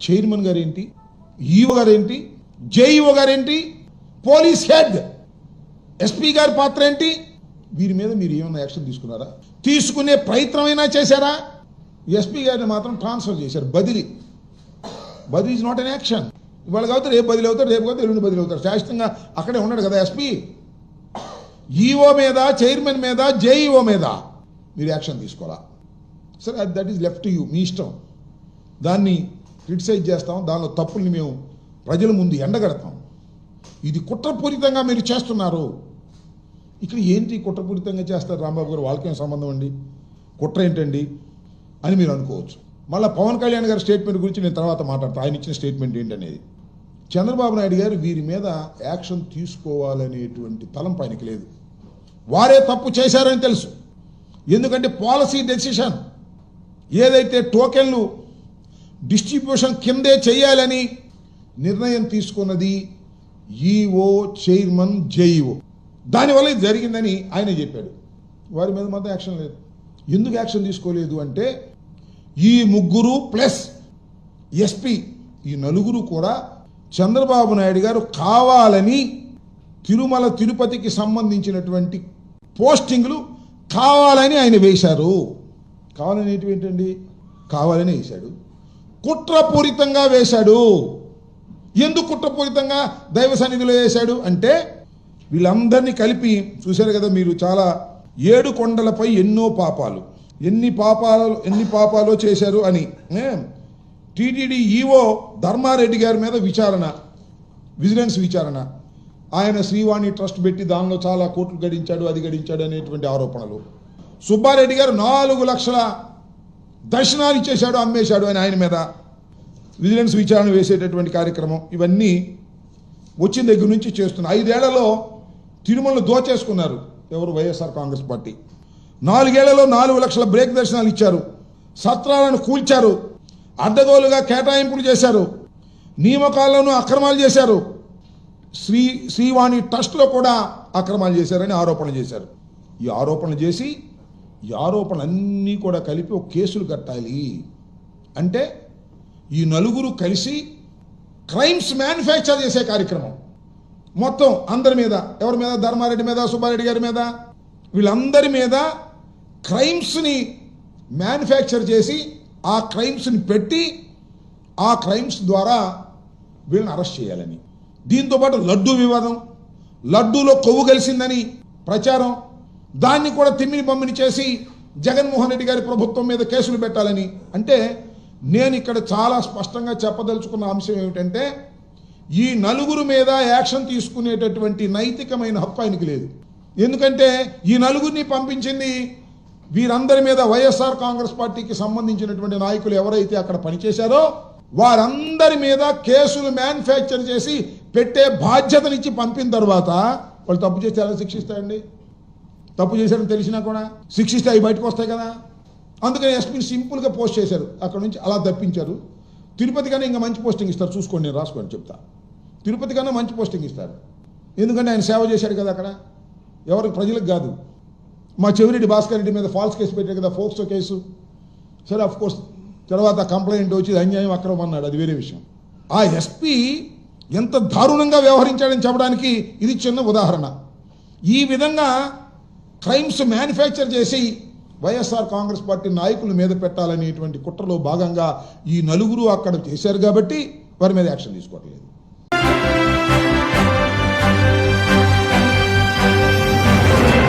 Chairman గారేంటి, EO గారేంటి, JEO గారేంటి, పోలీస్ హెడ్, ఎస్పీ గారి పాత్ర ఏంటి? వీరి మీద మీరు ఏమైనా యాక్షన్ తీసుకున్నారా? తీసుకునే ప్రయత్నమైనా చేశారా? ఎస్పీ గారిని మాత్రం ట్రాన్స్ఫర్ చేశారు. బదిలీ ఈజ్ నాట్ అన్ యాక్షన్. ఇవాళ కాబట్టి రేపు బదిలీ అవుతారు, రేపు కాబట్టి ఎల్లుండి బదిలీ అవుతారు. శాశ్వతంగా అక్కడే ఉన్నాడు కదా ఎస్పీ. ఈఓ మీద, చైర్మన్ మీద, జేఈఓ మీద మీరు యాక్షన్ తీసుకోవాలా? సరే, that is left to you, మీ ఇష్టం. దాన్ని క్రిటిసైజ్ చేస్తాం, దానిలో తప్పుల్ని మేము ప్రజల ముందు ఎండగడతాం. ఇది కుట్రపూరితంగా మీరు చేస్తున్నారు. ఇక్కడ ఏంటి కుట్రపూరితంగా చేస్తారు రాంబాబు గారు? వాళ్ళకేం సంబంధం అండి, కుట్ర ఏంటండి అని మీరు అనుకోవచ్చు. మళ్ళీ పవన్ కళ్యాణ్ గారి స్టేట్మెంట్ గురించి నేను తర్వాత మాట్లాడతాను. ఆయన ఇచ్చిన స్టేట్మెంట్ ఏంటనేది. చంద్రబాబు నాయుడు గారు వీరి మీద యాక్షన్ తీసుకోవాలనేటువంటి తలంపు ఆయనకి లేదు. వారే తప్పు చేశారని తెలుసు. ఎందుకంటే పాలసీ డెసిషన్ ఏదైతే టోకెన్లు డిస్ట్రిబ్యూషన్ కిందే చేయాలని నిర్ణయం తీసుకున్నది ఈఓ, చైర్మన్, జేఈఓ, దానివల్ల ఇది జరిగిందని ఆయన చెప్పాడు. వారి మీద మాత్రం యాక్షన్ లేదు. ఎందుకు యాక్షన్ తీసుకోలేదు అంటే ఈ ముగ్గురు ప్లస్ ఎస్పీ, ఈ నలుగురు కూడా చంద్రబాబు నాయుడు గారు కావాలని తిరుమల తిరుపతికి సంబంధించినటువంటి పోస్టింగ్లు కావాలని ఆయన వేశారు. కావాలని ఏంటండి? కావాలని వేశాడు, కుట్రపూరితంగా వేశాడు. ఎందుకు కుట్రపూరితంగా దైవ సన్నిధిలో వేశాడు అంటే వీళ్ళందరినీ కలిపి చూశారు కదా మీరు. చాలా 7 కొండలపై ఎన్ని పాపాలు చేశారు అని టీటీడీ ఈఓ ధర్మారెడ్డి గారి మీద విజిలెన్స్ విచారణ. ఆయన శ్రీవాణి ట్రస్ట్ పెట్టి దానిలో చాలా కోట్లు గడించాడు, అది గడించాడు అనేటువంటి ఆరోపణలు. సుబ్బారెడ్డి గారు 4 లక్షల దర్శనాలు ఇచ్చేశాడు, అమ్మేశాడు అని ఆయన మీద విజిలెన్స్ విచారణ వేసేటటువంటి కార్యక్రమం. ఇవన్నీ వచ్చిన దగ్గర నుంచి చేస్తున్నారు. 5 ఏళ్లలో తిరుమలను దోచేసుకున్నారు ఎవరు? వైఎస్ఆర్ కాంగ్రెస్ పార్టీ. 4 ఏళ్లలో 4 లక్షల బ్రేక్ దర్శనాలు ఇచ్చారు, సత్రాలను కూల్చారు, అడ్డగోలుగా కేటాయింపులు చేశారు, నియామకాల్లోనూ అక్రమాలు చేశారు, శ్రీవాణి ట్రస్ట్లో కూడా అక్రమాలు చేశారని ఆరోపణలు చేశారు. ఈ ఆరోపణలన్నీ కూడా కలిపి ఒక కేసులు కట్టాలి అంటే ఈ నలుగురు కలిసి క్రైమ్స్ మ్యానుఫ్యాక్చర్ చేసే కార్యక్రమం మొత్తం అందరి మీద. ఎవరి మీద? ధర్మారెడ్డి మీద, సుబ్బారెడ్డి గారి మీద, వీళ్ళందరి మీద క్రైమ్స్ని మ్యానుఫ్యాక్చర్ చేసి ఆ క్రైమ్స్ని పెట్టి ఆ క్రైమ్స్ ద్వారా వీళ్ళని అరెస్ట్ చేయాలని. దీంతోపాటు లడ్డూ వివాదం, లడ్డూలో కొవ్వు కలిసిందని ప్రచారం, దాన్ని కూడా తిమ్మిని బమ్మిని చేసి జగన్మోహన్ రెడ్డి గారి ప్రభుత్వం మీద కేసులు పెట్టాలని. అంటే నేను ఇక్కడ చాలా స్పష్టంగా చెప్పదలుచుకున్న అంశం ఏమిటంటే ఈ నలుగురు మీద యాక్షన్ తీసుకునేటటువంటి నైతికమైన హక్కు ఆయనకి లేదు. ఎందుకంటే ఈ నలుగురిని పంపించింది వీరందరి మీద వైఎస్ఆర్ కాంగ్రెస్ పార్టీకి సంబంధించినటువంటి నాయకులు ఎవరైతే అక్కడ పనిచేశారో వారందరి మీద కేసులు మ్యానుఫ్యాక్చర్ చేసి పెట్టే బాధ్యతనిచ్చి పంపిన తర్వాత వాళ్ళు తప్పు చేస్తే ఎలా శిక్షిస్తారండి? తప్పు చేశారని తెలిసినా కూడా శిక్షిస్తే అవి బయటకు వస్తాయి కదా. అందుకని ఎస్పీని సింపుల్గా పోస్ట్ చేశారు, అక్కడ నుంచి అలా తప్పించారు. తిరుపతి కన్నా ఇంకా మంచి పోస్టింగ్ ఇస్తారు, చూసుకోండి, నేను రాసుకోండి చెప్తా. తిరుపతి కన్నా మంచి పోస్టింగ్ ఇస్తారు, ఎందుకంటే ఆయన సేవ చేశాడు కదా అక్కడ, ఎవరికి? ప్రజలకు కాదు. మా చెవిరెడ్డి భాస్కర్ రెడ్డి మీద ఫాల్స్ కేసు పెట్టారు కదా, ఫోక్సో కేసు. సరే, అఫ్ కోర్స్ తర్వాత కంప్లైంట్ వచ్చి అన్యాయం అక్రమం అన్నాడు, అది వేరే విషయం. ఆ ఎస్పీ ఎంత దారుణంగా వ్యవహరించాడని చెప్పడానికి ఇది చిన్న ఉదాహరణ. ఈ విధంగా క్రైమ్స్ మ్యానుఫ్యాక్చర్ చేసి వైఎస్ఆర్ కాంగ్రెస్ పార్టీ నాయకుల మీద పెట్టాలనేటువంటి కుట్రలో భాగంగా ఈ నలుగురు అక్కడ చేశారు కాబట్టి వారి మీద యాక్షన్ తీసుకోవట్లేదు.